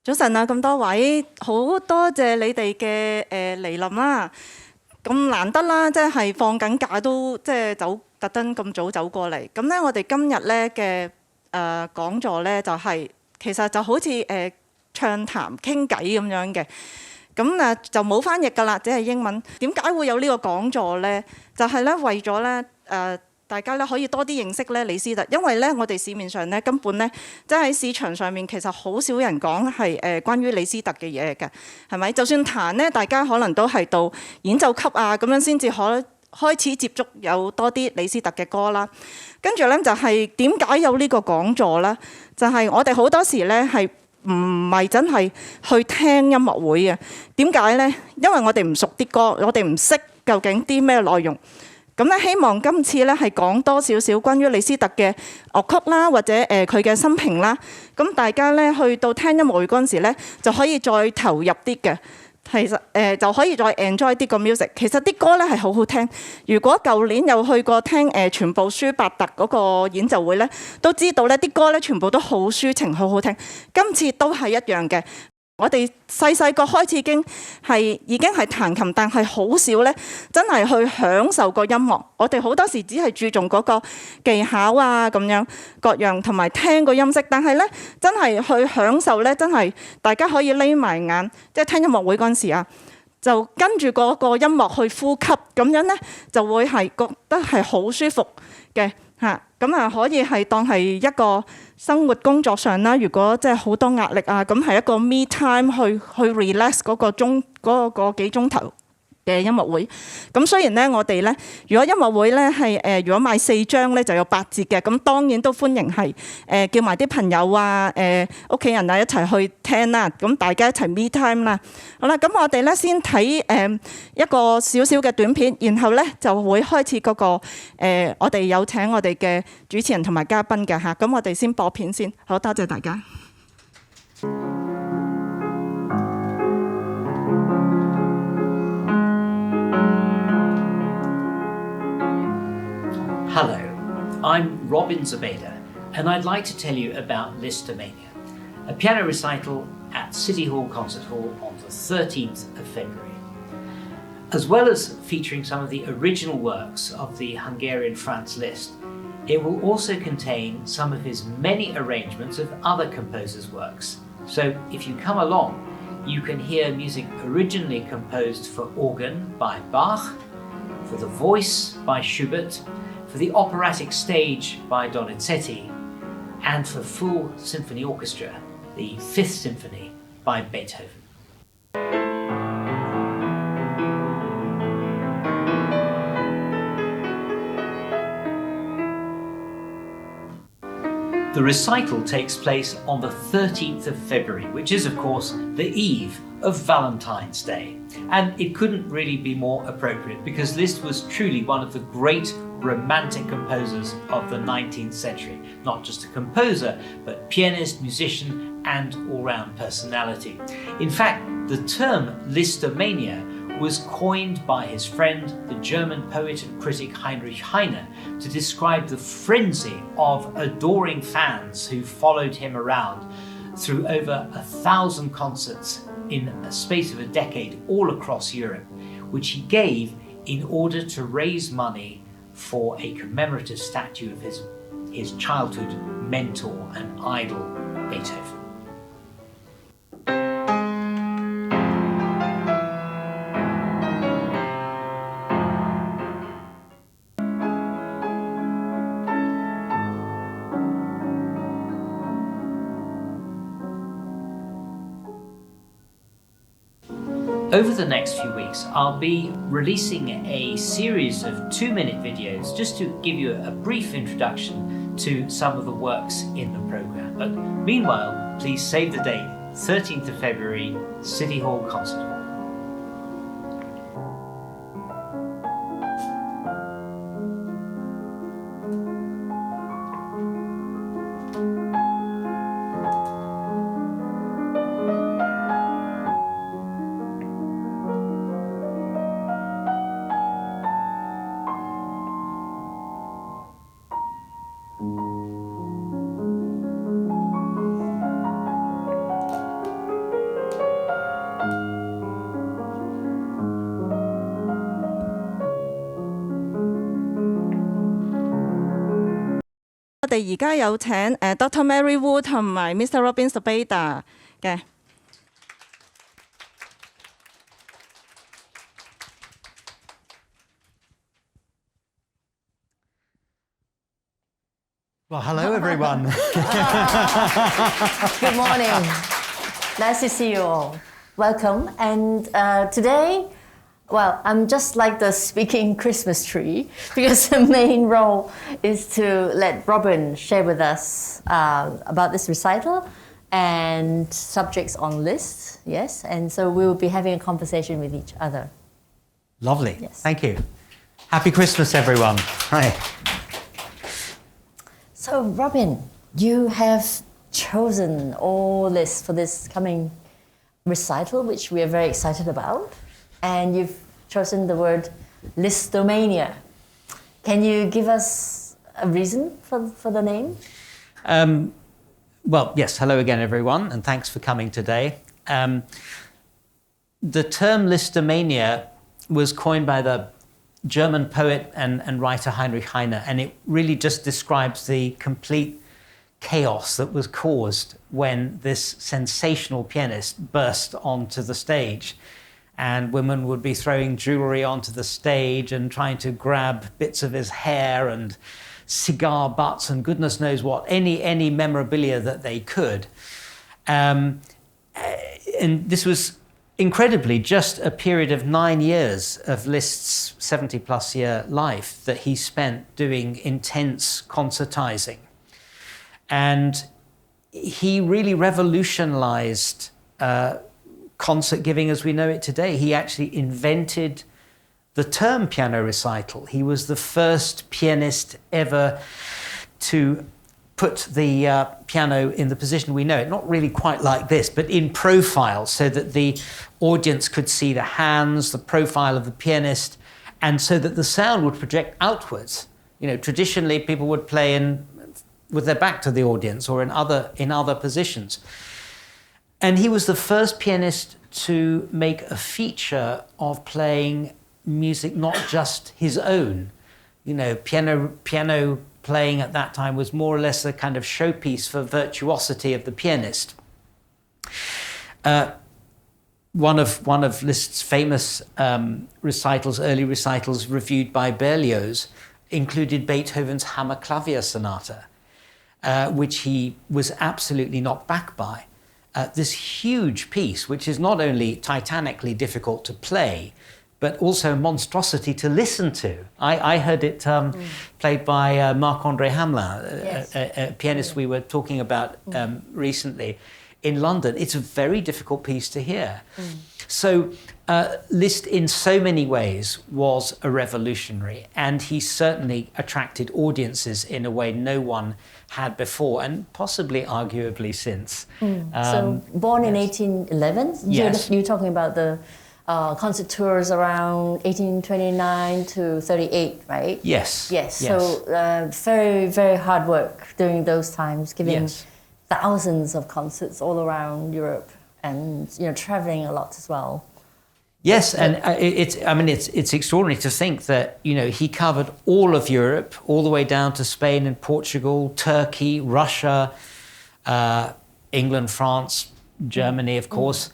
早晨啊，咁多位，好多謝你哋嘅嚟臨啦。咁難得啦，即係放緊假都即係特登咁早走過嚟。咁咧，我哋今日咧嘅講座咧就係、其實就好似暢談傾偈咁樣嘅。咁就冇翻譯㗎啦，只係英文。點解會有呢個講座咧？就係咧為咗咧大家咧可以多啲認識咧李斯特，因為咧我哋市面上咧根本咧即係喺市場上面其實好少人講係關於李斯特嘅嘢嘅，係咪？就算彈咧，大家可能都係到演奏級啊咁樣先至開始接觸有多啲李斯特嘅歌啦。跟住咧就係點解有呢個講座咧？就係我哋好多時咧係唔係真係去聽音樂會嘅？點解咧？因為我哋唔熟啲歌，我哋唔識究竟啲咩內容。咁咧，希望今次咧係講多少少關於李斯特嘅樂曲啦，或者佢嘅生平啦。咁大家咧去到聽音樂會嗰陣時咧，就可以再投入啲嘅。其實就可以再 enjoy 啲個 music。其實啲歌咧係好好聽。如果舊年有去過聽全部舒伯特嗰個演奏會咧，都知道咧啲歌咧全部都好抒情，好好聽。今次都係一樣嘅。我哋細個開始已經係彈琴，但係好少咧，真係去享受個音樂。我哋好多時只係注重嗰個技巧啊，咁樣各樣同埋聽個音色。但係咧，真係去享受咧，真係大家可以匿埋眼，即係聽音樂會嗰陣時啊，就跟住嗰個音樂去呼吸，咁樣咧就會係覺得係好舒服嘅嚇。咁可以係當係一個生活工作上啦，如果即係好多壓力啊，咁係一個 me time 去 relax 嗰個幾鐘頭嘅音樂會。咁雖然咧，我哋咧，如果音樂會咧係如果買4張咧就有8折嘅，咁當然都歡迎係叫埋啲朋友啊、屋企人啊一齊去聽啦。咁大家一齊 me time 啦。好啦，咁我哋咧先睇一個少少嘅短片，然後咧就會開始嗰個我哋有請我哋嘅主持人同埋嘉賓嘅嚇。咁我哋先播片先。好，多謝大家。Hello, I'm Robin Zebaida, and I'd like to tell you about Lisztomania, a piano recital at City Hall Concert Hall on the 13th of February. As well as featuring some of the original works of the Hungarian Franz Liszt, it will also contain some of his many arrangements of other composers' works. So if you come along, you can hear music originally composed for organ by Bach, for the voice by Schubert, for the operatic stage by Donizetti, and for full symphony orchestra, the Fifth Symphony by Beethoven. The recital takes place on the 13th of February, which is of course the eve of Valentine's Day. And it couldn't really be more appropriate because Liszt was truly one of the great romantic composers of the 19th century. Not just a composer, but pianist, musician, and all-round personality. In fact, the term Lisztomania was coined by his friend, the German poet and critic Heinrich Heine, to describe the frenzy of adoring fans who followed him around through over 1,000 concerts in a space of a decade all across Europe, which he gave in order to raise money for a commemorative statue of his childhood mentor and idol, Beethoven. Over the next few weeks, I'll be releasing a series of 2-minute videos just to give you a brief introduction to some of the works in the programme. But meanwhile, please save the date, 13th of February, City Hall Concert Hall. 哋而家有請Dr. Mary Wu 同埋 Mr. Robin Zebaida 嘅。Well, hello, everyone. Good morning. Nice to see you all. Welcome. And today, well, I'm just like the speaking Christmas tree because the main role is to let Robin share with us about this recital and subjects on Liszt. Yes. And so we will be having a conversation with each other. Lovely. Yes. Thank you. Happy Christmas, everyone. Hi. So, Robin, you have chosen all this for this coming recital, which we are very excited about. And you've chosen the word Lisztomania. Can you give us a reason for the name? Well, yes, hello again, everyone, and thanks for coming today. The term Lisztomania was coined by the German poet and writer Heinrich Heine, and it really just describes the complete chaos that was caused when this sensational pianist burst onto the stage. And women would be throwing jewelry onto the stage and trying to grab bits of his hair and cigar butts and goodness knows what, any memorabilia that they could. And this was incredibly just a period of 9 years of Liszt's 70-plus year life that he spent doing intense concertizing. And he really revolutionized concert giving as we know it today. He actually invented the term piano recital. He was the first pianist ever to put the piano in the position we know it, not really quite like this, but in profile so that the audience could see the hands, the profile of the pianist, and so that the sound would project outwards. You know, traditionally people would play with their back to the audience or in other positions. And he was the first pianist to make a feature of playing music not just his own. You know, piano playing at that time was more or less a kind of showpiece for virtuosity of the pianist. One of Liszt's famous recitals, early recitals reviewed by Berlioz, included Beethoven's Hammer-Clavier Sonata, which he was absolutely knocked back by. This huge piece, which is not only titanically difficult to play, but also a monstrosity to listen to. I heard it played by Marc-André Hamelin, yes. a pianist we were talking about recently in London. It's a very difficult piece to hear. So Liszt in so many ways was a revolutionary, and he certainly attracted audiences in a way no one had before, and possibly arguably since. So born in 1811, yes. You're talking about the concert tours around 1829 to 38, right? Yes. Yes. So very, very hard work during those times, giving thousands of concerts all around Europe, and traveling a lot as well. Yes, and it's extraordinary to think that he covered all of Europe, all the way down to Spain and Portugal, Turkey, Russia, England, France, Germany, of course,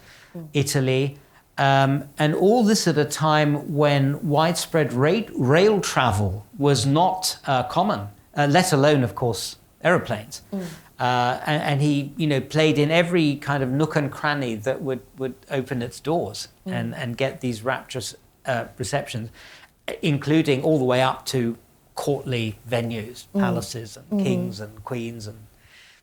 Italy. And all this at a time when widespread rail travel was not common, let alone, of course, aeroplanes. And he, played in every kind of nook and cranny that would open its doors and get these rapturous receptions, including all the way up to courtly venues, palaces and kings and queens and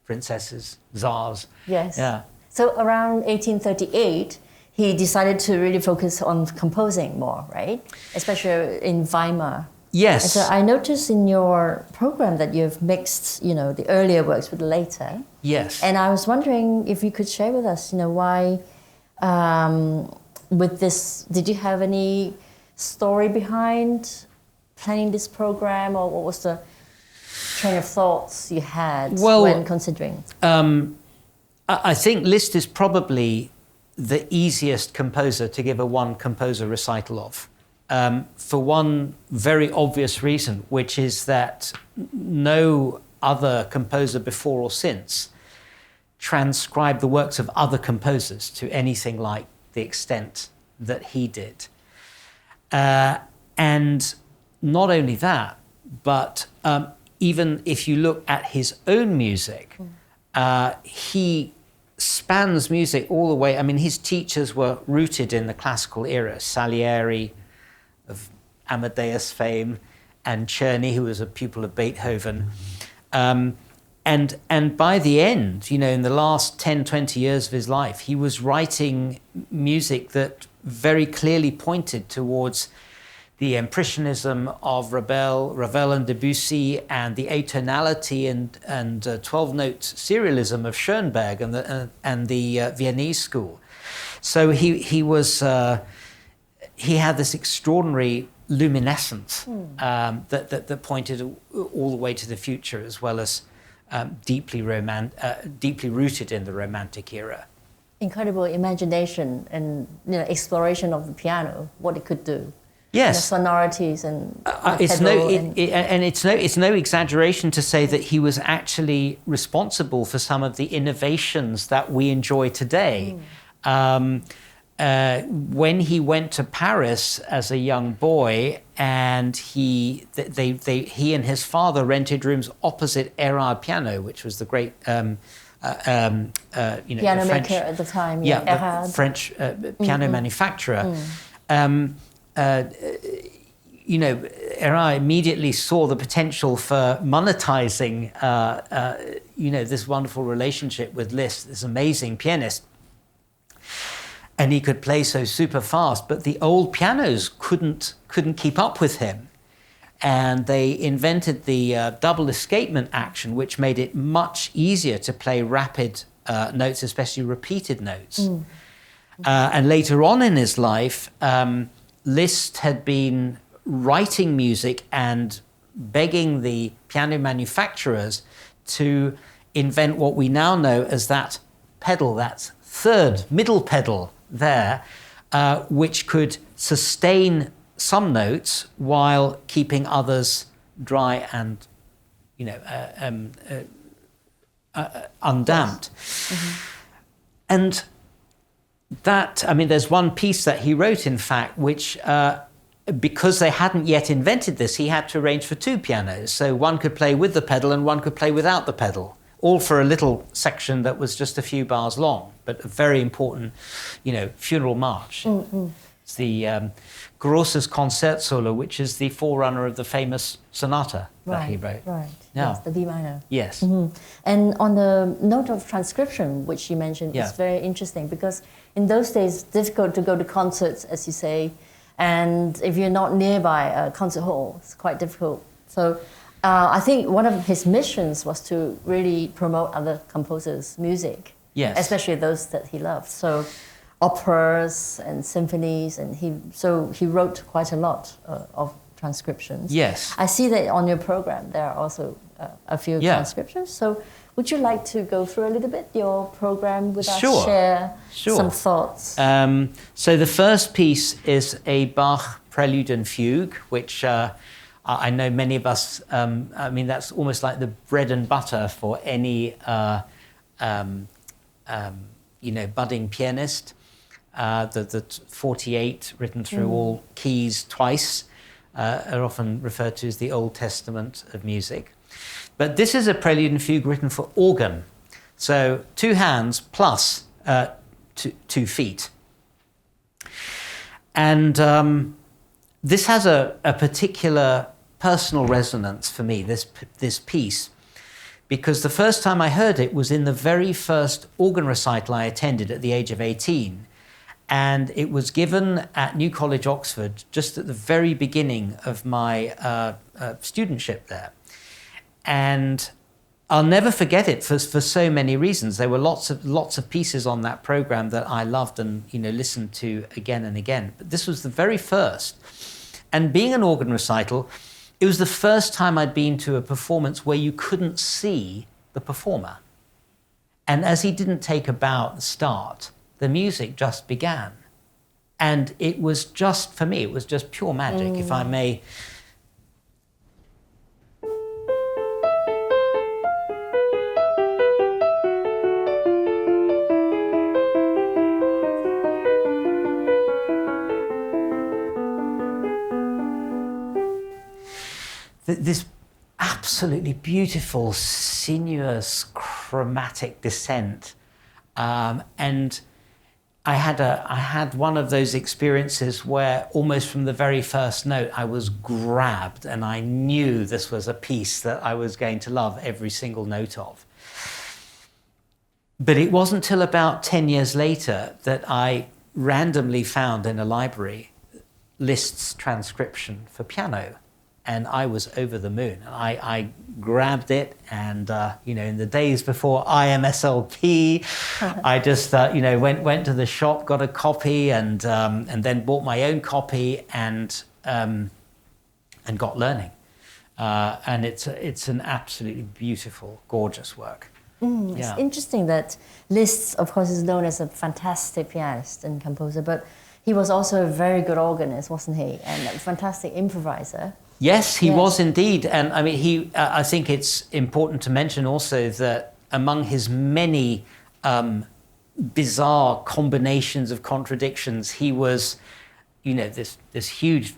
princesses, czars. Yes. Yeah. So around 1838, he decided to really focus on composing more, right? Especially in Weimar. Yes. And so I noticed in your program that you've mixed, the earlier works with the later. Yes. And I was wondering if you could share with us, why, with this, did you have any story behind planning this program, or what was the train of thoughts you had when considering? I think Liszt is probably the easiest composer to give a one composer recital of. For one very obvious reason, which is that no other composer before or since transcribed the works of other composers to anything like the extent that he did. And not only that, but even if you look at his own music, he spans music all the way. I mean, his teachers were rooted in the classical era, Salieri of Amadeus fame, and Czerny, who was a pupil of Beethoven. And by the end, you know, in the last 10, 20 years of his life, he was writing music that very clearly pointed towards the impressionism of Ravel and Debussy, and the atonality and 12-note serialism of Schoenberg and the Viennese school. So he had this extraordinary luminescence that pointed all the way to the future, as well as deeply rooted in the Romantic era. Incredible imagination and, you know, exploration of the piano, what it could do. Yes, the sonorities and it's no exaggeration to say that he was actually responsible for some of the innovations that we enjoy today. When he went to Paris as a young boy, and he and his father rented rooms opposite Erard Piano, which was the great piano French, maker at the time. The French piano manufacturer. Erard immediately saw the potential for monetizing, this wonderful relationship with Liszt, this amazing pianist. And he could play so super fast, but the old pianos couldn't keep up with him. And they invented the double escapement action, which made it much easier to play rapid notes, especially repeated notes. And later on in his life, Liszt had been writing music and begging the piano manufacturers to invent what we now know as that pedal, that third middle pedal there, which could sustain some notes while keeping others dry and, undamped. And that, there's one piece that he wrote, in fact, which, because they hadn't yet invented this, he had to arrange for two pianos. So one could play with the pedal and one could play without the pedal, all for a little section that was just a few bars long, but a very important, funeral march. It's the Grosses Concertsolo, which is the forerunner of the famous sonata that he wrote. Right, Yeah. yes, the B minor. Yes. And on the note of transcription, which you mentioned, is very interesting, because in those days, it's difficult to go to concerts, as you say, and if you're not nearby a concert hall, it's quite difficult. So I think one of his missions was to really promote other composers' music, especially those that he loved. So operas and symphonies, and he wrote quite a lot of transcriptions. Yes. I see that on your program there are also a few transcriptions. So would you like to go through a little bit your program with us, share some thoughts? So the first piece is a Bach Prelude and Fugue, which I know many of us, that's almost like the bread and butter for any budding pianist. The 48 written through all keys twice are often referred to as the Old Testament of music. But this is a prelude and fugue written for organ. So two hands plus 2 feet. And this has a particular personal resonance for me, this piece, because the first time I heard it was in the very first organ recital I attended at the age of 18. And it was given at New College, Oxford, just at the very beginning of my studentship there. And I'll never forget it for so many reasons. There were lots of pieces on that program that I loved and listened to again and again. But this was the very first. And being an organ recital, it was the first time I'd been to a performance where you couldn't see the performer. And as he didn't take a bow at the start, the music just began. And it was just, for me, it was just pure magic, if I may. this absolutely beautiful, sinuous, chromatic descent. And I had one of those experiences where almost from the very first note I was grabbed, and I knew this was a piece that I was going to love every single note of. But it wasn't till about 10 years later that I randomly found in a library Liszt's transcription for piano. And I was over the moon. I grabbed it, and in the days before IMSLP, I just went to the shop, got a copy, and then bought my own copy, and got learning. And it's an absolutely beautiful, gorgeous work. It's interesting that Liszt, of course, is known as a fantastic pianist and composer, but he was also a very good organist, wasn't he? And a fantastic improviser. Yes, he was indeed. And I mean, I think it's important to mention also that among his many bizarre combinations of contradictions, he was, this huge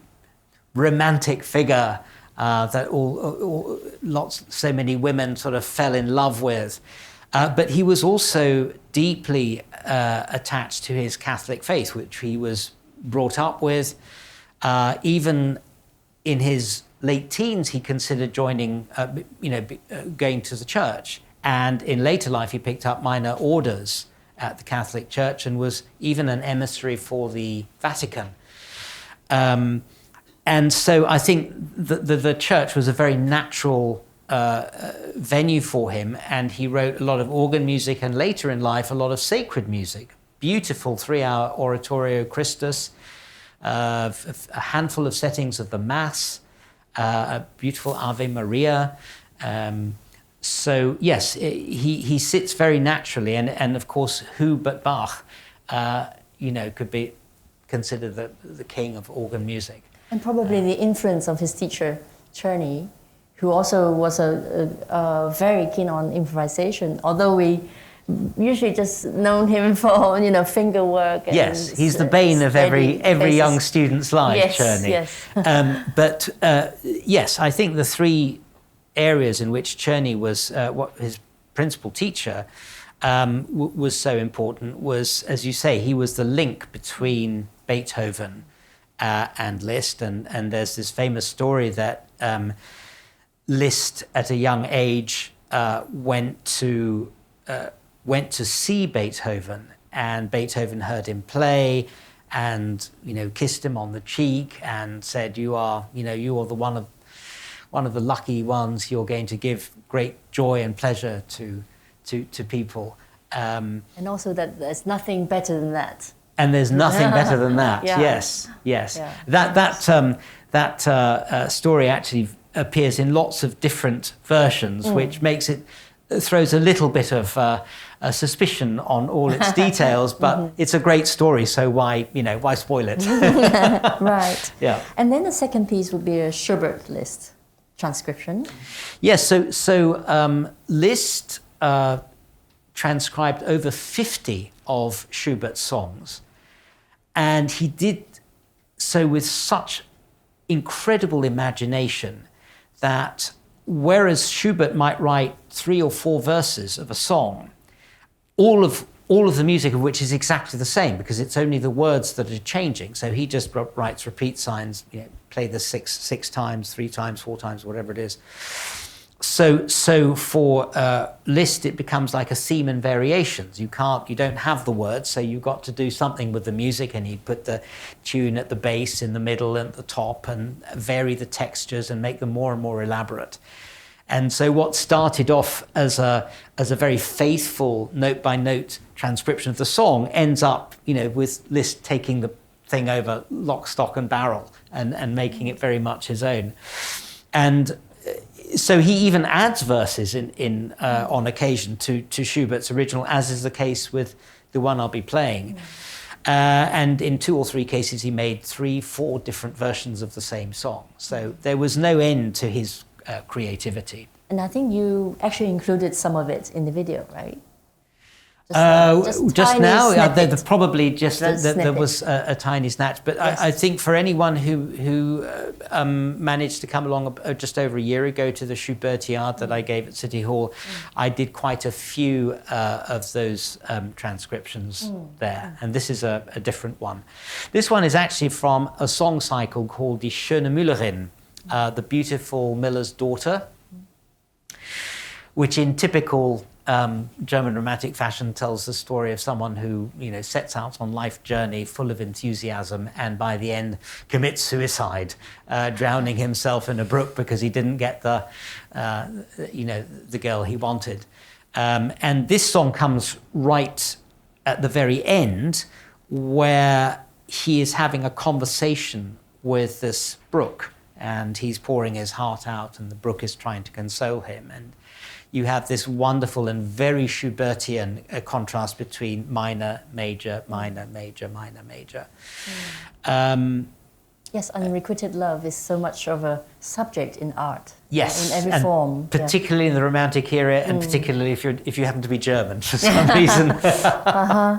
romantic figure that so many women sort of fell in love with. But he was also deeply attached to his Catholic faith, which he was brought up with. Even in his late teens, he considered joining, going to the church. And in later life, he picked up minor orders at the Catholic Church and was even an emissary for the Vatican. And so I think the church was a very natural venue for him. And he wrote a lot of organ music, and later in life, a lot of sacred music. Beautiful 3-hour oratorio Christus, a handful of settings of the Mass, a beautiful Ave Maria. So yes, he sits very naturally, and of course, who but Bach, could be considered the king of organ music. And probably the influence of his teacher, Czerny, who also was a very keen on improvisation, although we usually just known him for finger work. Yes, he's the bane of every young student's life, Czerny. Yes. But yes, I think the three areas in which Czerny was his principal teacher was so important was, as you say, he was the link between Beethoven and Liszt, and there's this famous story that Liszt at a young age went to see Beethoven, and Beethoven heard him play, and kissed him on the cheek and said, "You are the one of the lucky ones. You're going to give great joy and pleasure to people." And also that there's nothing better than that. And there's nothing better than that. Yeah. Yes. Yeah. That story actually appears in lots of different versions, which throws a little bit of a suspicion on all its details, but it's a great story, so why spoil it? Right. Yeah. And then the second piece would be a Schubert Liszt transcription. Yes. So Liszt transcribed over 50 of Schubert's songs, and he did so with such incredible imagination that whereas Schubert might write 3 or 4 verses of a song, all of the music of which is exactly the same because it's only the words that are changing. So he just writes repeat signs, play the six times, 3 times, 4 times, whatever it is. So for Liszt, it becomes like a theme and variations. You don't have the words, so you've got to do something with the music, and he put the tune at the base, in the middle, and at the top, and vary the textures and make them more and more elaborate. And so what started off as a very faithful note-by-note transcription of the song ends up, with Liszt taking the thing over lock, stock, and barrel and making it very much his own. And so he even adds verses on occasion to Schubert's original, as is the case with the one I'll be playing. And in 2 or 3 cases, he made 3, 4 different versions of the same song. So there was no end to his creativity. And I think you actually included some of it in the video, right? Just tiny now, snippet. there's probably just Just there snippet. was a tiny snatch. But Yes. I think for anyone who managed to come along just over a year ago to the Schubertiade that I gave at City Hall, I did quite a few of those transcriptions there. And this is a different one. This one is actually from a song cycle called Die Schöne Müllerin, the beautiful miller's daughter, which in typical German romantic fashion tells the story of someone who, sets out on life journey full of enthusiasm and by the end commits suicide, drowning himself in a brook because he didn't get the girl he wanted. And this song comes right at the very end, where he is having a conversation with this brook, and he's pouring his heart out, and the brook is trying to console him. And you have this wonderful and very Schubertian contrast between minor, major, minor, major, minor, major. Yes, unrequited love is so much of a subject in art. Yes, in every and form. particularly in the Romantic era, and particularly if you happen to be German for some reason.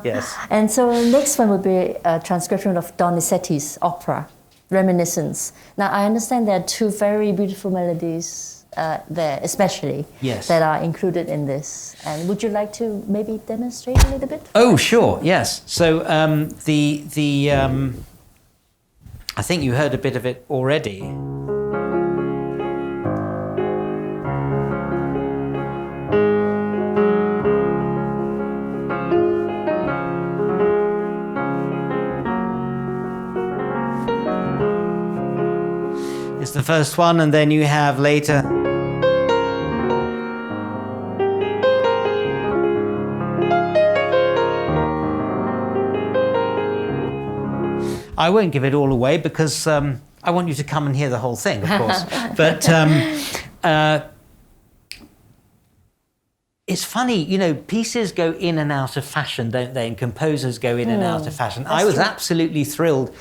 Yes. And so next one would be a transcription of Donizetti's opera, Reminiscence. Now I understand there are two very beautiful melodies there, especially, that are included in this. And would you like to maybe demonstrate a little bit? Oh, sure, yes. So I think you heard a bit of it already. It's the first one, and then you have later. I won't give it all away because I want you to come and hear the whole thing, of course. But it's funny, pieces go in and out of fashion, don't they? And composers go in and out of fashion. I was absolutely thrilled.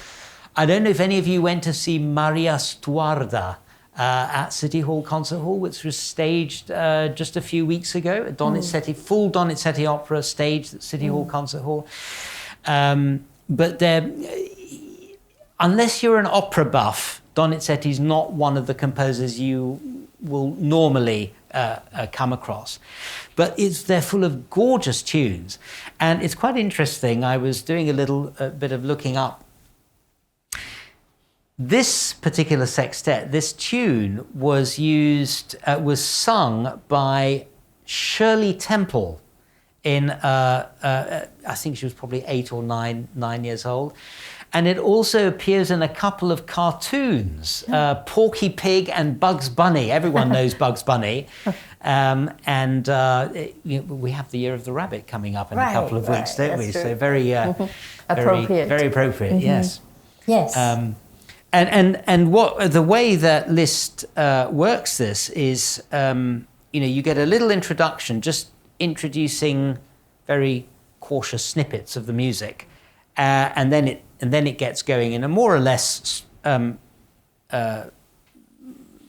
I don't know if any of you went to see Maria Stuarda at City Hall Concert Hall, which was staged just a few weeks ago. A Donizetti, full Donizetti opera staged at City Hall Concert Hall. But unless you're an opera buff, Donizetti is not one of the composers you will normally come across. But they're full of gorgeous tunes. And it's quite interesting. I was doing a bit of looking up. This particular sextet, this tune was sung by Shirley Temple in, I think she was probably 8 or 9 years old. And it also appears in a couple of cartoons, Porky Pig and Bugs Bunny. Everyone knows Bugs Bunny. And we have the Year of the Rabbit coming up in a couple of weeks, don't we? True. So very appropriate. Very appropriate, yes. Yes. And what the way that Liszt works this is, you get a little introduction, just introducing very cautious snippets of the music, and then it gets going in a more or less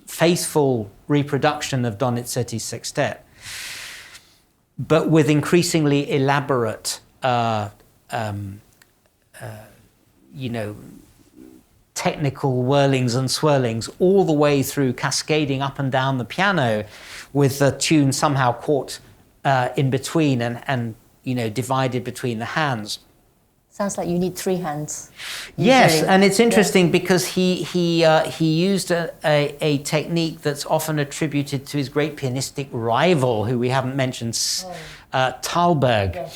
faithful reproduction of Donizetti's sextet, but with increasingly elaborate, technical whirlings and swirlings all the way through, cascading up and down the piano, with the tune somehow caught in between and divided between the hands. Sounds like you need 3 hands. Yes, usually. and it's interesting because he used a technique that's often attributed to his great pianistic rival, who we haven't mentioned, Thalberg,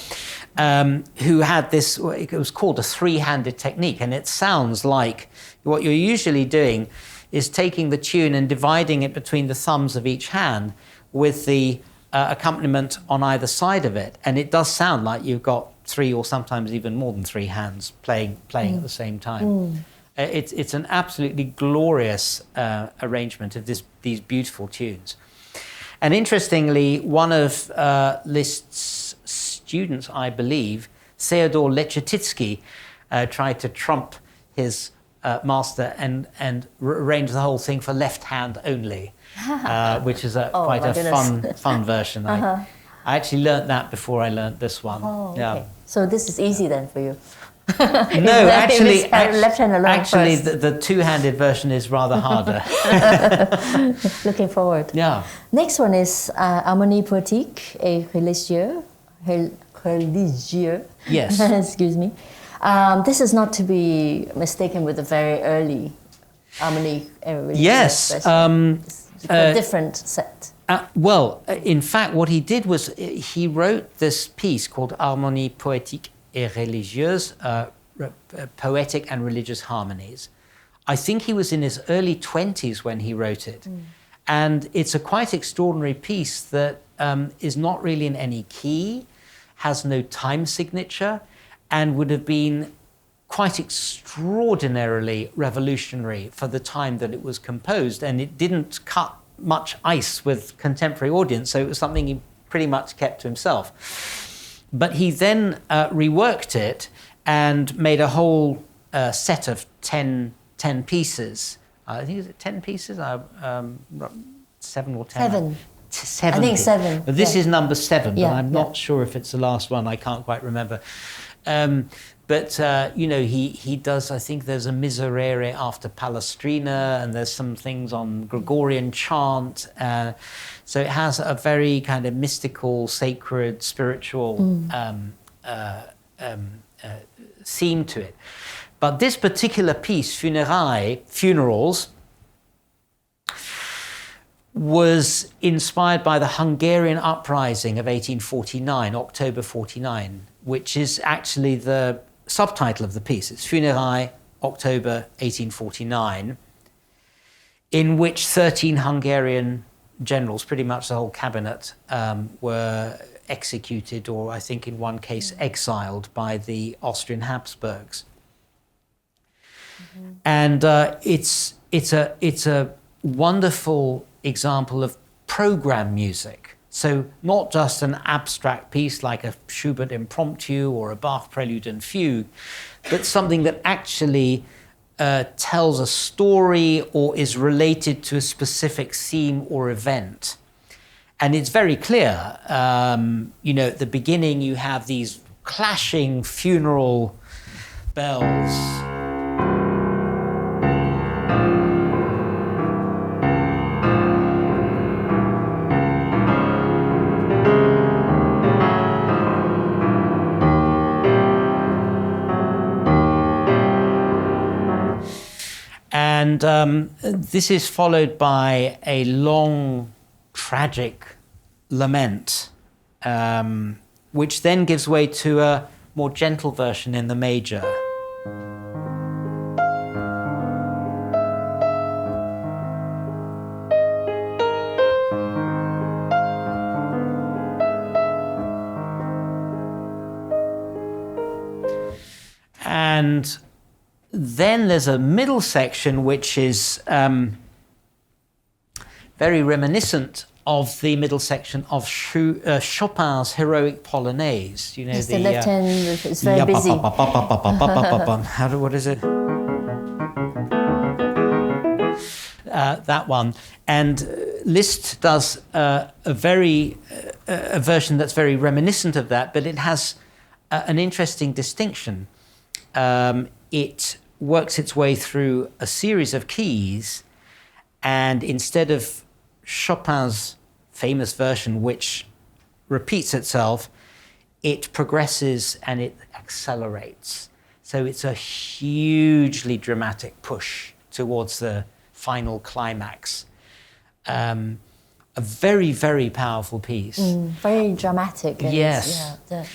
who had this. It was called a 3-handed technique, and it sounds like what you're usually doing is taking the tune and dividing it between the thumbs of each hand with the accompaniment on either side of it, and it does sound like you've got 3 or sometimes even more than 3 hands playing at the same time. It's an absolutely glorious arrangement of these beautiful tunes. And interestingly, one of Liszt's students, I believe, Theodor Leczetitsky, tried to trump his master and arrange the whole thing for left hand only, which is quite a fun version. I actually learnt that before I learnt this one. Oh, yeah. okay. So this is easy then for you. No, actually, left hand alone actually, first. the two-handed version is rather harder. Looking forward. Yeah. Next one is harmonie poétique et religieux. Religieux. Yes. Excuse me. This is not to be mistaken with the very early harmonie. Yes. It's a different set. Well, in fact, what he did was he wrote this piece called Harmonie poétique et religieuse, poetic and religious harmonies. I think he was in his early 20s when he wrote it. And it's a quite extraordinary piece that is not really in any key, has no time signature, and would have been quite extraordinarily revolutionary for the time that it was composed. And it didn't cut much ice with contemporary audience, so it was something he pretty much kept to himself. But he then reworked it and made a whole set of 10 pieces. I think, is it 10 pieces? 7 or 10? 7. I think 7. But this is number 7, Yeah, but I'm not sure if it's the last one. I can't quite remember. But he does, I think there's a miserere after Palestrina, and there's some things on Gregorian chant. So it has a very kind of mystical, sacred, spiritual theme to it. But this particular piece, Funerals, was inspired by the Hungarian uprising of 1849, October 49, which is actually the subtitle of the piece. It's Funérailles, October 1849, in which 13 Hungarian generals, pretty much the whole cabinet, were executed, or I think in one case exiled by the Austrian Habsburgs. And it's a wonderful example of program music. So not just an abstract piece like a Schubert impromptu or a Bach prelude and fugue, but something that actually tells a story or is related to a specific theme or event. And it's very clear, at the beginning you have these clashing funeral bells. And this is followed by a long, tragic lament, which then gives way to a more gentle version in the major. And then there's a middle section which is very reminiscent of the middle section of Chopin's Heroic Polonaise. You know, the left hand is very busy. What is it? That one. And Liszt does a version that's very reminiscent of that, but it has an interesting distinction. It works its way through a series of keys, and instead of Chopin's famous version, which repeats itself, it progresses and it accelerates. So it's a hugely dramatic push towards the final climax. A very, very powerful piece. Very dramatic. Yes. Yeah,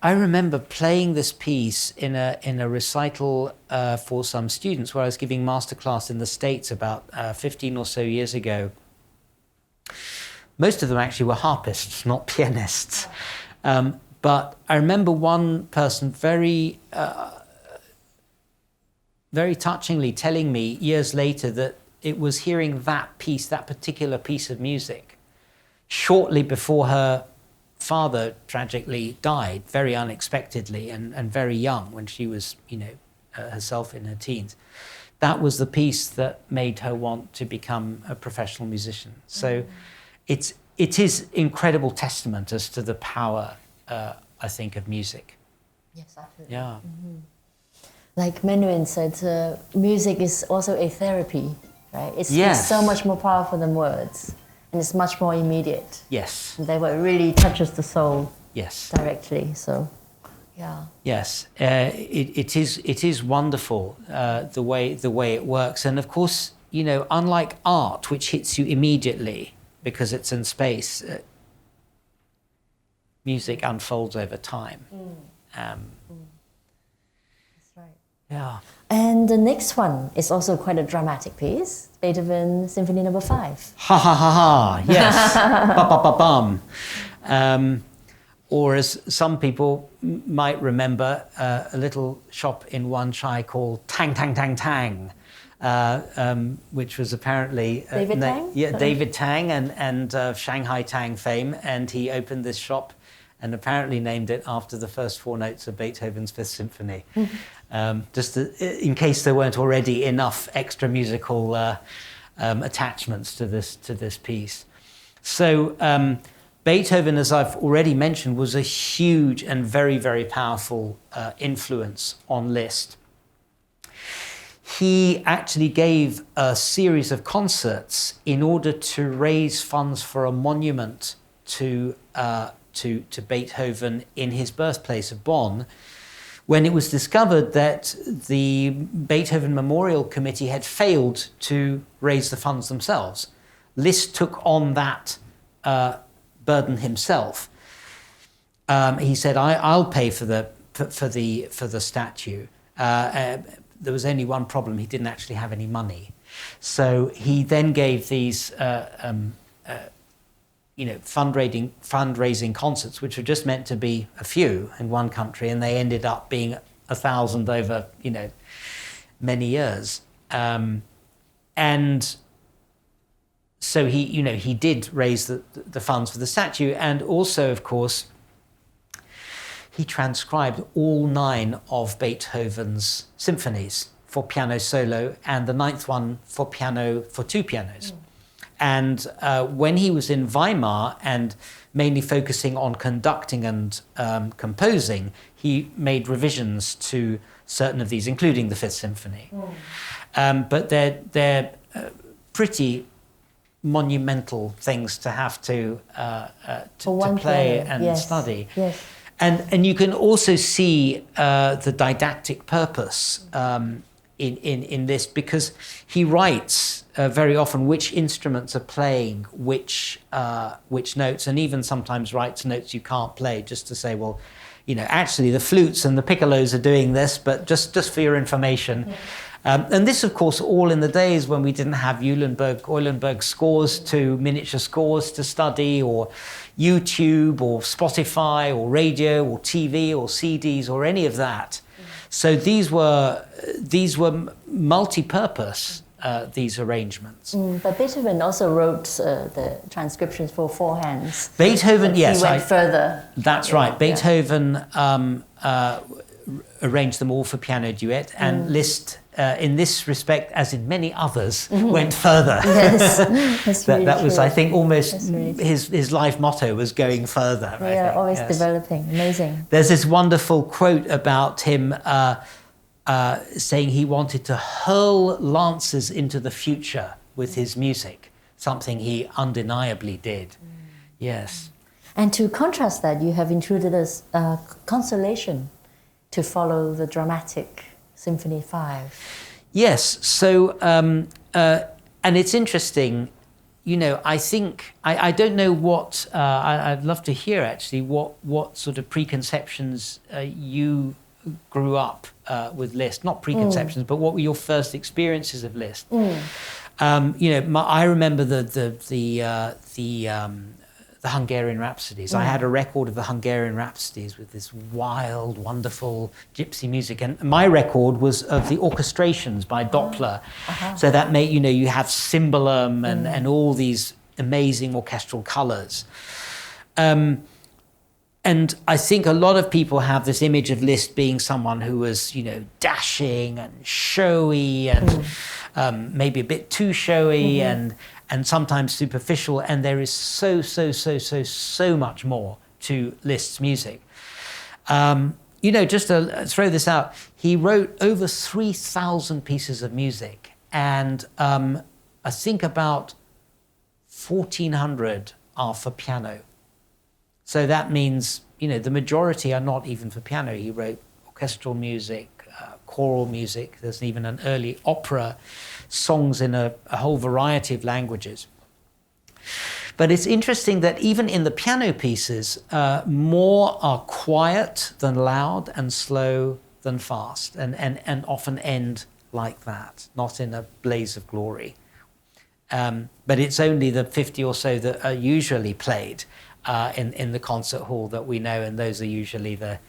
I remember playing this piece in a recital for some students where I was giving masterclass in the States about 15 or so years ago. Most of them actually were harpists, not pianists. But I remember one person very touchingly telling me years later that it was hearing that piece, that particular piece of music, shortly before her father tragically died very unexpectedly and very young, when she was, herself in her teens. That was the piece that made her want to become a professional musician. So it's it is incredible testament as to the power, I think, of music. Yes, absolutely. Yeah. Like Menuhin said, music is also a therapy, right? It's Yes. so much more powerful than words, and it's much more immediate. Yes. And that what really touches the soul Yes. directly. So, yeah. Yes. It is wonderful the way it works, and of course, you know, unlike art, which hits you immediately because it's in space, music unfolds over time. That's right. Yeah. And the next one is also quite a dramatic piece, Beethoven Symphony No. 5. Ha ha ha ha! Yes. Ba ba ba bum. Or as some people might remember, a little shop in Wan Chai called Tang Tang Tang Tang, which was apparently David Tang? Yeah, David Tang and Shanghai Tang fame, and he opened this shop and apparently named it after the first 4 notes of Beethoven's Fifth Symphony, just in case there weren't already enough extra musical attachments to this piece. So Beethoven, as I've already mentioned, was a huge and very, very powerful influence on Liszt. He actually gave a series of concerts in order to raise funds for a monument to Beethoven in his birthplace of Bonn, when it was discovered that the Beethoven Memorial Committee had failed to raise the funds themselves. Liszt took on that burden himself. He said, "I'll pay for the statue." There was only one problem: he didn't actually have any money. So he then gave these, fundraising concerts, which were just meant to be a few in one country, and they ended up being 1,000 over, many years. And so he did raise the funds for the statue, and also, of course, he transcribed all 9 of Beethoven's symphonies for piano solo, and the 9th one for 2 pianos. And when he was in Weimar and mainly focusing on conducting and composing, he made revisions to certain of these, including the Fifth Symphony. But they're pretty monumental things to have to play and study. Yes. And you can also see the didactic purpose in this, because he writes very often which instruments are playing which notes, and even sometimes writes notes you can't play, just to say, well, actually the flutes and the piccolos are doing this, but just for your information. And this, of course, all in the days when we didn't have Eulenberg scores miniature scores to study, or YouTube or Spotify or radio or TV or CDs or any of that. So these were multi-purpose, these arrangements. But Beethoven also wrote the transcriptions for 4 hands. Beethoven, yes. He went further. That's right. Beethoven arranged them all for piano duet, and Liszt, in this respect, as in many others, went further. Yes, that's really that was, true. I think, almost really his life motto was going further. Yeah, always developing. Amazing. There's this wonderful quote about him saying he wanted to hurl lances into the future with his music, something he undeniably did. Yes. And to contrast that, you have included a consolation to follow the dramatic Symphony 5. Yes. So, and it's interesting, I think, I don't know what, I'd love to hear actually what sort of preconceptions you grew up with Liszt. Not preconceptions, but what were your first experiences of Liszt? I remember the Hungarian Rhapsodies. I had a record of the Hungarian Rhapsodies with this wild, wonderful gypsy music. And my record was of the orchestrations by Doppler. So that made, you have cymbalum and all these amazing orchestral colors. And I think a lot of people have this image of Liszt being someone who was, dashing and showy and maybe a bit too showy. and sometimes superficial, and there is so much more to Liszt's music. Just to throw this out, he wrote over 3,000 pieces of music, and I think about 1,400 are for piano. So that means, the majority are not even for piano. He wrote orchestral music, choral music. There's even an early opera, songs in a whole variety of languages. But it's interesting that even in the piano pieces, more are quiet than loud and slow than fast, and often end like that, not in a blaze of glory. But it's only the 50 or so that are usually played in the concert hall that we know, and those are usually the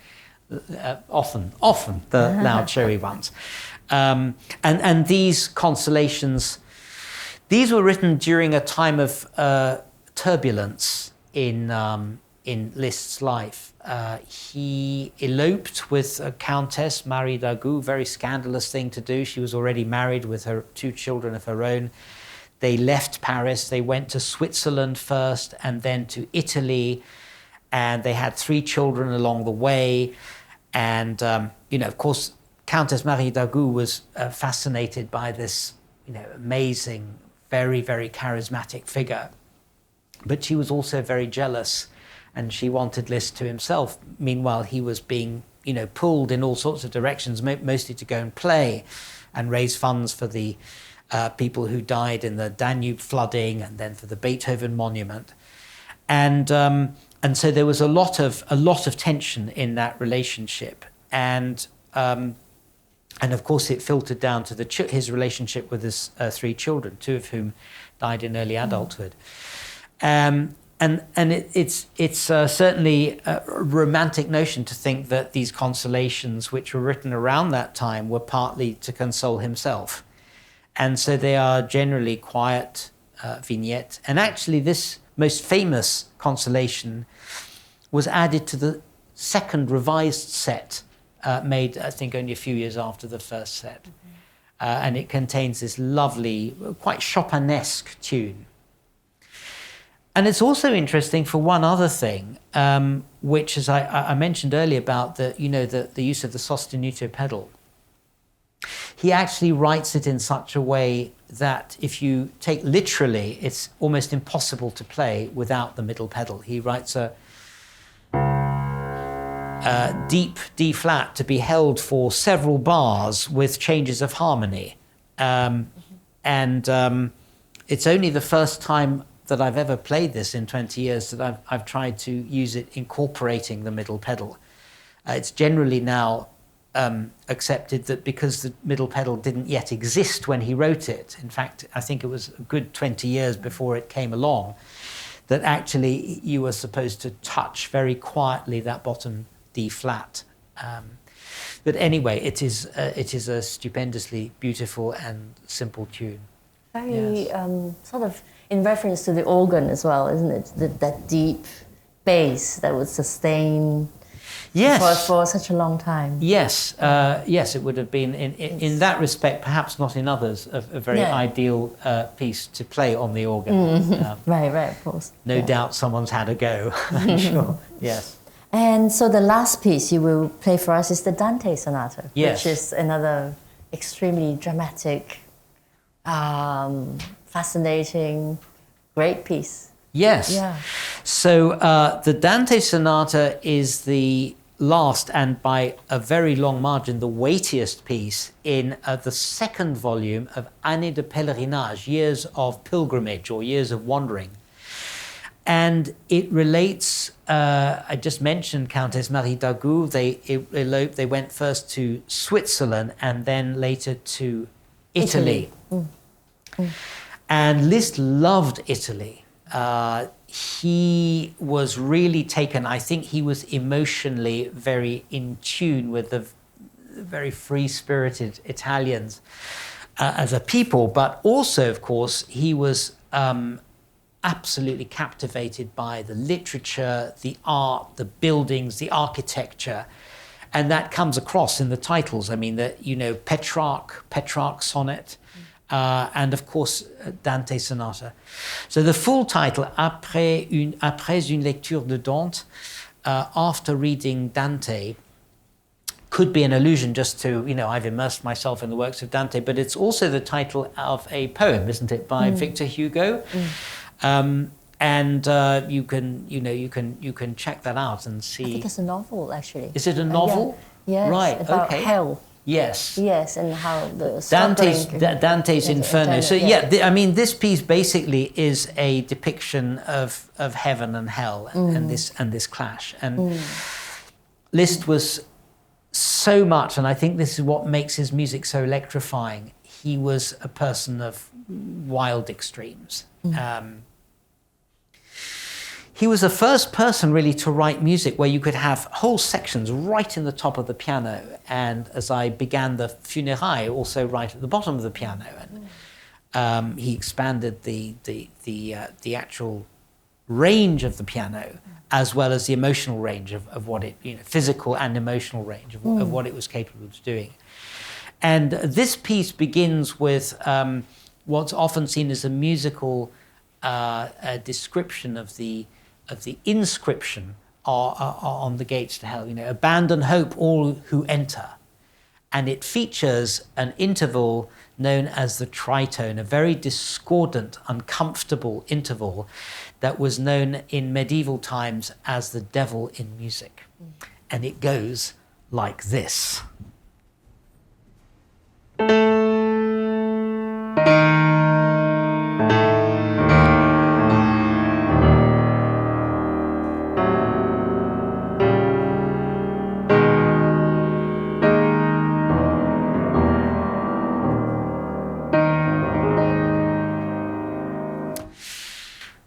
often the loud, showy ones. And these consolations, these were written during a time of turbulence in Liszt's life. He eloped with a Countess, Marie d'Agoult, very scandalous thing to do. She was already married with her 2 children of her own. They left Paris, they went to Switzerland first and then to Italy, and they had 3 children along the way. And, of course, Countess Marie d'Agoult was fascinated by this, amazing, very, very charismatic figure. But she was also very jealous, and she wanted Liszt to himself. Meanwhile, he was being, pulled in all sorts of directions, mostly to go and play and raise funds for the people who died in the Danube flooding, and then for the Beethoven monument. And so there was a lot of tension in that relationship. And of course, it filtered down to his relationship with his 3 children, 2 of whom died in early adulthood. And it's certainly a romantic notion to think that these consolations, which were written around that time, were partly to console himself. And so they are generally quiet vignettes. And actually, this most famous consolation was added to the second revised set, made, I think, only a few years after the first set. And it contains this lovely, quite Chopinesque tune. And it's also interesting for one other thing, which, as I mentioned earlier about the use of the sostenuto pedal. He actually writes it in such a way that if you take literally, it's almost impossible to play without the middle pedal. He writes a deep D flat to be held for several bars with changes of harmony. And it's only the first time that I've ever played this in 20 years that I've tried to use it incorporating the middle pedal. It's generally now accepted that because the middle pedal didn't yet exist when he wrote it, in fact, I think it was a good 20 years before it came along, that actually you were supposed to touch very quietly that bottom D flat. But anyway, it is a stupendously beautiful and simple tune. Very sort of in reference to the organ as well, isn't it? That deep bass that would sustain. Yes. For such a long time. Yes, yes, it would have been, in that respect, perhaps not in others, a very ideal piece to play on the organ. Right, of course. No doubt someone's had a go, I'm sure. Yes. And so the last piece you will play for us is the Dante Sonata, yes. which is another extremely dramatic, fascinating, great piece. Yes. Yeah. So the Dante Sonata is the last, and by a very long margin, the weightiest piece in the second volume of Années de Pèlerinage, Years of Pilgrimage or Years of Wandering. And it relates, I just mentioned Countess Marie d'Agoult. They eloped, they went first to Switzerland and then later to Italy. And Liszt loved Italy. He was really taken, I think he was emotionally very in tune with the very free-spirited Italians as a people, but also, of course, he was absolutely captivated by the literature, the art, the buildings, the architecture, and that comes across in the titles. I mean, Petrarch sonnet, and of course Dante Sonata. So the full title, Après une lecture de Dante, after reading Dante, could be an allusion just to, I've immersed myself in the works of Dante, but it's also the title of a poem, isn't it, by Victor Hugo? And you can check that out and see. I think it's a novel, actually. Is it a novel? Yes, right. about okay. hell. Yes. Yes, and how the Dante's Inferno. So this piece basically is a depiction of heaven and hell and this clash. And Liszt was so much, and I think this is what makes his music so electrifying. He was a person of wild extremes. He was the first person really to write music where you could have whole sections right in the top of the piano, and as I began the Funérailles, also right at the bottom of the piano. And he expanded the actual range of the piano, as well as the emotional range of what it, physical and emotional range of what it was capable of doing. And this piece begins with what's often seen as a musical description of the inscription on the gates to hell. Abandon hope, all who enter. And it features an interval known as the tritone, a very discordant, uncomfortable interval that was known in medieval times as the devil in music. And it goes like this.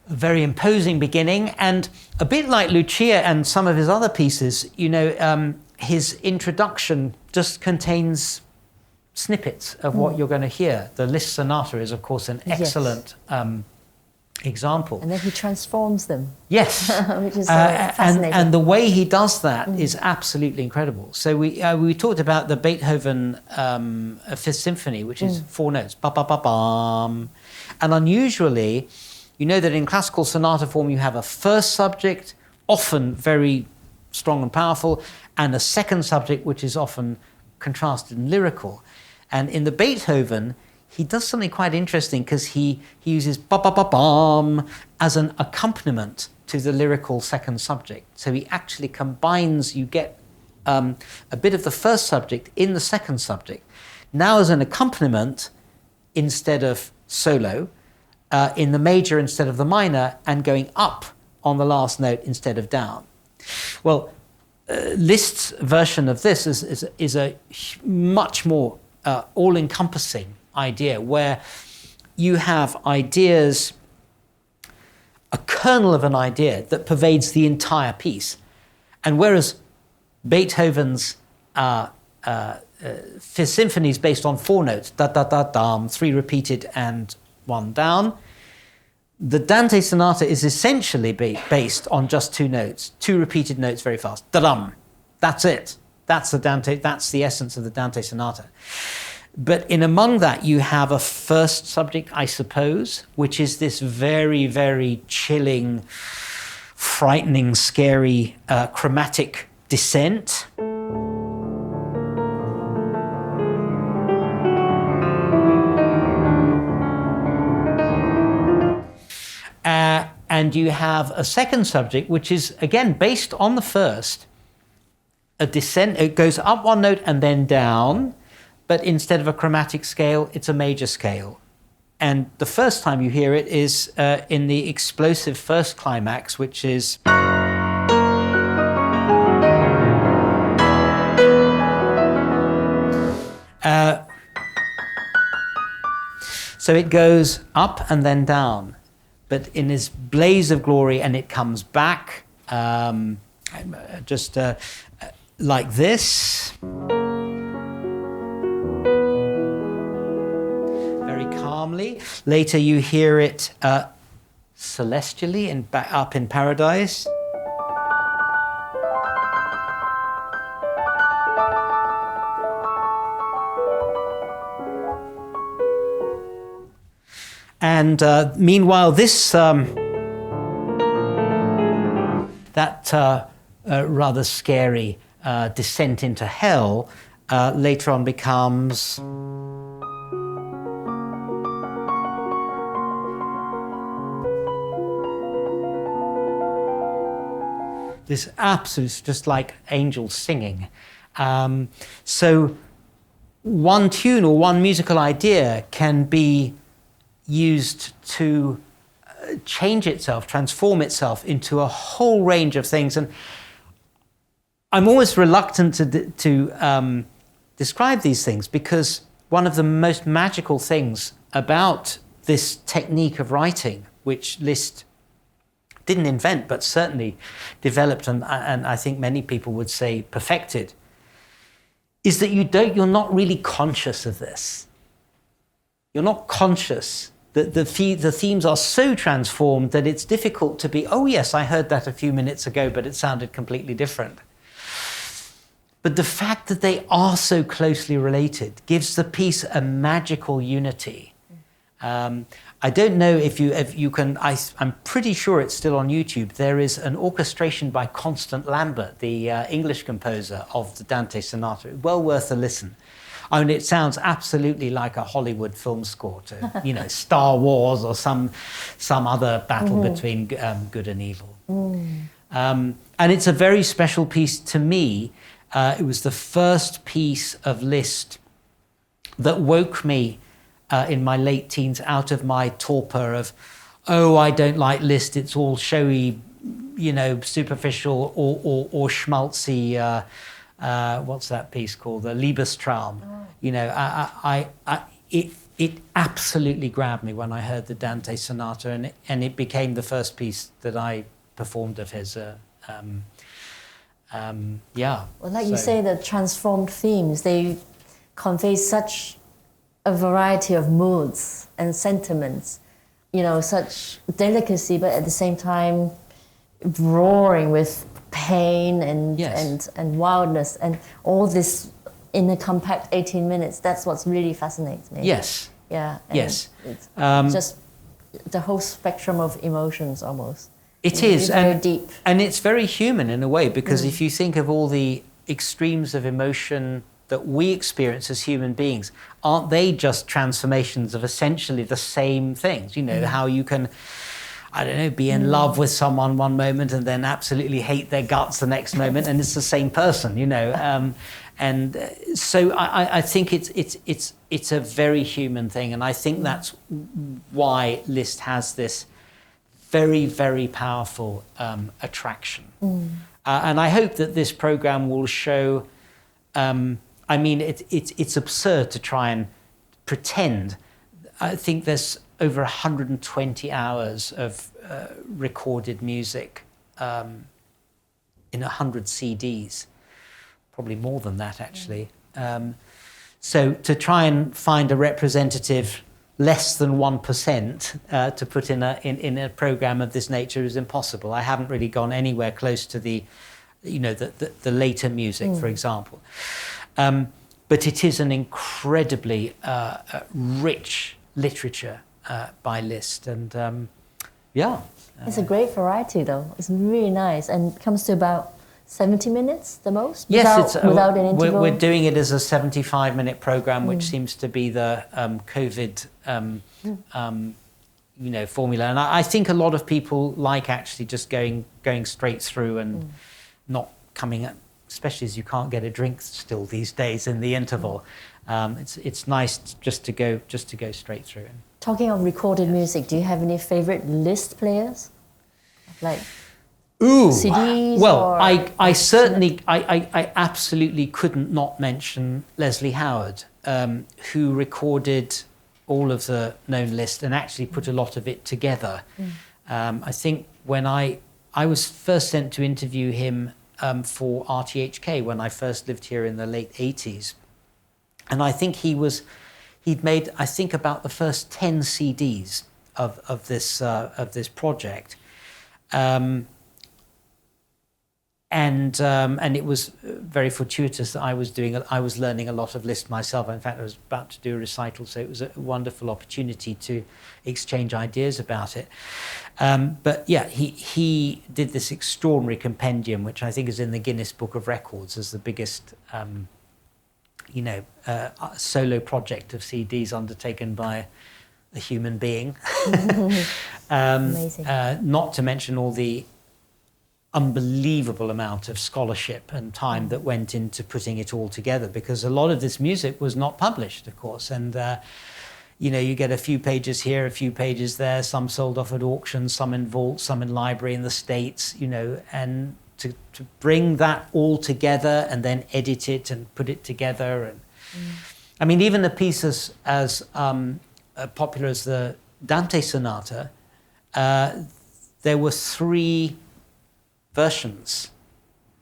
Very imposing beginning, and a bit like Lucia and some of his other pieces, his introduction just contains snippets of what you're going to hear. The Liszt Sonata is, of course, an excellent example. And then he transforms them. Yes. Which is fascinating. And the way he does that is absolutely incredible. So we talked about the Beethoven Fifth Symphony, which is 4 notes, ba-ba-ba-bam. And unusually, you know that in classical sonata form you have a first subject, often very strong and powerful, and a second subject which is often contrasted and lyrical. And in the Beethoven, he does something quite interesting because he uses ba-ba-ba-bam as an accompaniment to the lyrical second subject. So he actually combines, you get a bit of the first subject in the second subject. Now as an accompaniment instead of solo, in the major instead of the minor, and going up on the last note instead of down. Well, Liszt's version of this is a much more all-encompassing idea, where you have ideas, a kernel of an idea that pervades the entire piece. And whereas Beethoven's Fifth Symphony is based on 4 notes, da-da-da-dam, 3 repeated and 1 down, the Dante Sonata is essentially based on just 2 notes, 2 repeated notes very fast. Da-dum. That's it. That's the essence of the Dante Sonata. But in among that, you have a first subject, I suppose, which is this very, very chilling, frightening, scary, chromatic descent. And you have a second subject, which is, again, based on the first, a descent. It goes up 1 note and then down, but instead of a chromatic scale, it's a major scale. And the first time you hear it is in the explosive first climax, which is... so it goes up and then down, but in this blaze of glory, and it comes back just like this. Very calmly. Later you hear it celestially and up in paradise. And meanwhile, this rather scary descent into hell later on becomes this absolute, just like angels singing. So one tune or one musical idea can be used to change itself, transform itself into a whole range of things. And I'm always reluctant to describe these things, because one of the most magical things about this technique of writing, which Liszt didn't invent, but certainly developed, and I think many people would say perfected, is that you're not really conscious of this. You're not conscious that the themes are so transformed that it's difficult to be, oh yes, I heard that a few minutes ago, but it sounded completely different. But the fact that they are so closely related gives the piece a magical unity. I don't know if you can, I'm pretty sure it's still on YouTube. There is an orchestration by Constant Lambert, the English composer of the Dante Sonata. Well worth a listen. I mean, it sounds absolutely like a Hollywood film score to, Star Wars or some other battle between good and evil. And it's a very special piece to me. It was the first piece of Liszt that woke me in my late teens out of my torpor of, oh, I don't like Liszt, it's all showy, superficial or schmaltzy. What's that piece called? The Liebestraum. It absolutely grabbed me when I heard the Dante Sonata, and it became the first piece that I performed of his. Well, you say, the transformed themes, they convey such a variety of moods and sentiments, such delicacy, but at the same time roaring with pain and wildness, and all this in a compact 18 minutes. That's what really fascinates me. Yes. Yeah. Yes. It's just the whole spectrum of emotions almost. It is. Very deep. And it's very human in a way, because if you think of all the extremes of emotion that we experience as human beings, aren't they just transformations of essentially the same things? How you can, be in love with someone one moment and then absolutely hate their guts the next moment, and it's the same person, So I think it's a very human thing, and I think that's why Liszt has this very, very powerful attraction. And I hope that this program will show. It's absurd to try and pretend. I think there's over 120 hours of recorded music in 100 CDs, probably more than that actually. So to try and find a representative less than 1% to put in a program of this nature is impossible. I haven't really gone anywhere close to the later music, for example. But it is an incredibly rich literature by Liszt, and it's a great variety, though. It's really nice, and comes to about 70 minutes, the most. Yes, without an interval. We're doing it as a 75-minute program, which seems to be the COVID, formula. And I think a lot of people like actually just going straight through and not coming up, especially as you can't get a drink still these days in the interval. It's nice just to go straight through. Talking of recorded music, do you have any favorite Liszt players? Like CDs? Well, I certainly, I absolutely couldn't not mention Leslie Howard, who recorded all of the known Liszt and actually put a lot of it together. I think when I was first sent to interview him for RTHK when I first lived here in the late 80s. And I think he'd made, I think, about the first 10 CDs of this project. And and it was very fortuitous that I was learning a lot of Liszt myself. In fact, I was about to do a recital, so it was a wonderful opportunity to exchange ideas about it. But yeah, he did this extraordinary compendium, which I think is in the Guinness Book of Records as the biggest, solo project of CDs undertaken by a human being. Amazing. Not to mention all the unbelievable amount of scholarship and time that went into putting it all together, because a lot of this music was not published, of course, and you get a few pages here, a few pages there, some sold off at auction, some in vaults, some in library in the States, and to bring that all together and then edit it and put it together. And I mean, even a piece as popular as the Dante Sonata, there were 3 versions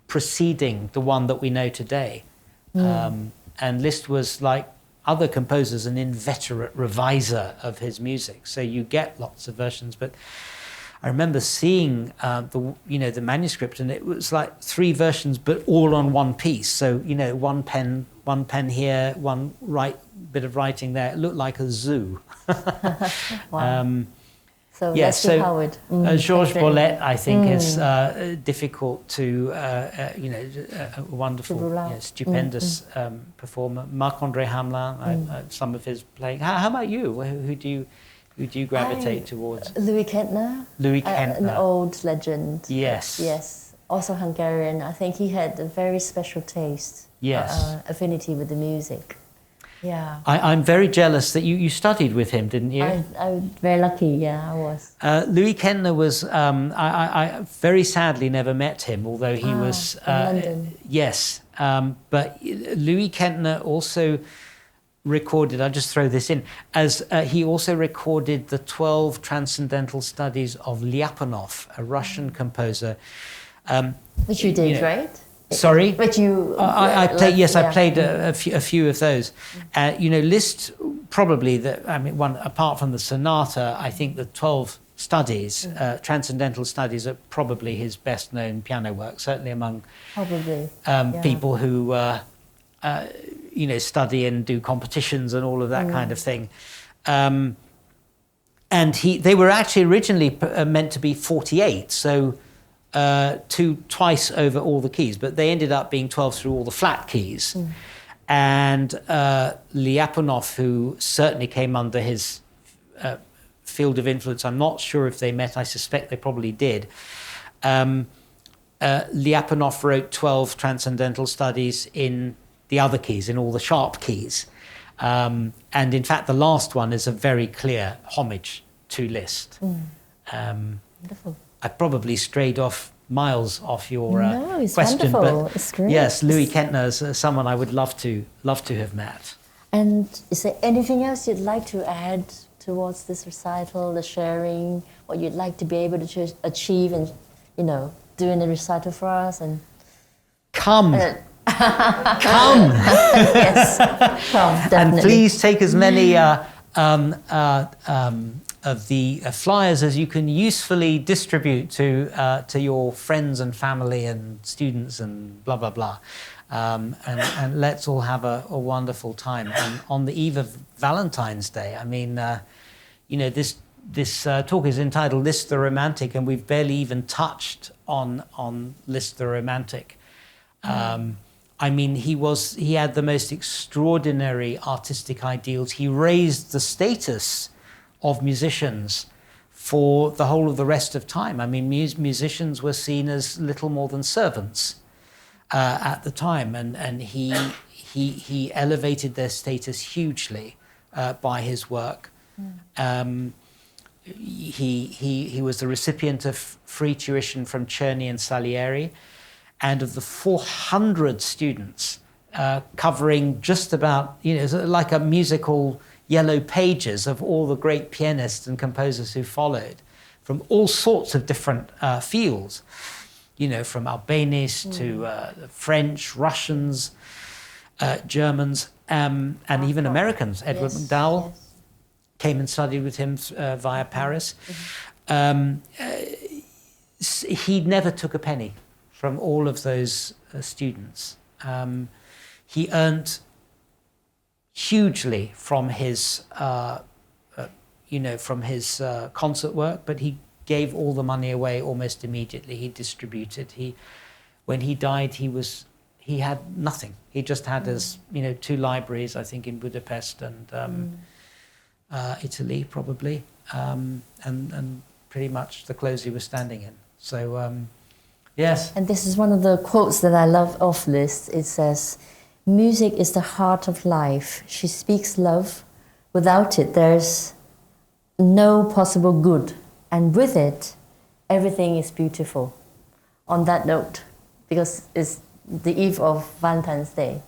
preceding the one that we know today. And Liszt was, like other composers, an inveterate reviser of his music. So you get lots of versions, but I remember seeing the manuscript, and it was like 3 versions, but all on one piece. So, one pen here, one bit of writing there. It looked like a zoo. Wow. So Howard. Georges Boulez, I think, is difficult to, a wonderful, stupendous performer. Marc-André Hamelin, some of his playing. How about you? Who do you gravitate towards? Louis Kentner. Louis Kentner. An old legend. Yes. Yes. Also Hungarian. I think he had a very special taste. Yes. Affinity with the music. Yeah. I'm very jealous that you studied with him, didn't you? I was very lucky, yeah, I was. Louis Kentner was, I very sadly never met him, although he was... in London. Yes, but Louis Kentner also recorded, I'll just throw this in, as he also recorded the 12 transcendental studies of Lyapunov, a Russian composer. Which you did, right? Sorry? But you... I played a few of those. Liszt, probably, apart from the sonata, I think the 12 studies, transcendental studies, are probably his best-known piano work, certainly among people who, study and do competitions and all of that kind of thing. And they were actually originally meant to be 48, so... twice over all the keys, but they ended up being 12 through all the flat keys. And Lyapunov, who certainly came under his field of influence, I'm not sure if they met, I suspect they probably did. Lyapunov wrote 12 transcendental studies in the other keys, in all the sharp keys. And in fact, the last one is a very clear homage to Liszt. Wonderful. I probably strayed miles off your no, it's question, wonderful. but it's great. Yes, Louis Kentner is someone I would love to have met. And is there anything else you'd like to add towards this recital, the sharing, what you'd like to be able to achieve, and doing the recital for us? And come. Come. Yes, come. Definitely. And please take as many. Of the flyers as you can usefully distribute to your friends and family and students and blah, blah, blah. And let's all have a wonderful time. And on the eve of Valentine's Day, this talk is entitled Liszt the Romantic, and we've barely even touched on Liszt the Romantic. He had the most extraordinary artistic ideals. He raised the status of musicians for the whole of the rest of time. Musicians were seen as little more than servants at the time, and he elevated their status hugely by his work. He was the recipient of free tuition from Czerny and Salieri, and of the 400 students covering just about, like a musical yellow pages of all the great pianists and composers who followed from all sorts of different fields, from Albanese to French, Russians, Germans, and even Americans. Edward MacDowell came and studied with him via Paris. He never took a penny from all of those students. He earned hugely from his, concert work, but he gave all the money away almost immediately. He distributed. When he died, he had nothing. He just had his, 2 libraries, I think, in Budapest and Italy, probably, and pretty much the clothes he was standing in. So, yes. And this is one of the quotes that I love of Liszt. It says, "Music is the heart of life. She speaks love. Without it, there's no possible good. And with it, everything is beautiful." On that note, because it's the eve of Valentine's Day,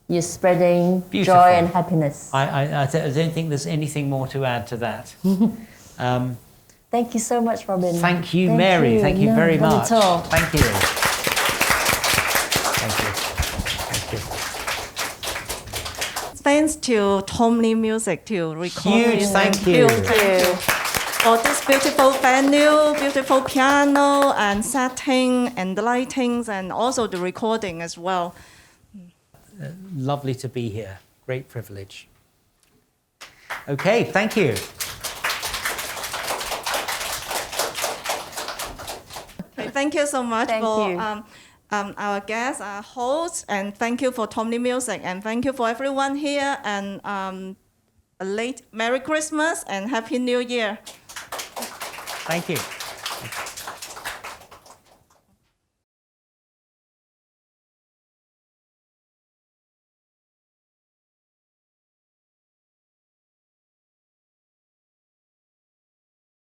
you're spreading Beautiful. joy and happiness. I don't think there's anything more to add to that. Thank you so much, Robin. Thank you, Mary. Thank you very not much. at all. Thank you. Thank you. Thank you. Thanks to Tomley Music to record. Huge this. thank you. Thank you for this beautiful venue, beautiful piano and setting and the lightings and also the recording as well. Lovely to be here. Great privilege. Okay, thank you. Okay, thank you so much Thank for you. Our guests, our hosts, and thank you for Tomley Music, and thank you for everyone here, and a late Merry Christmas and Happy New Year. Thank you.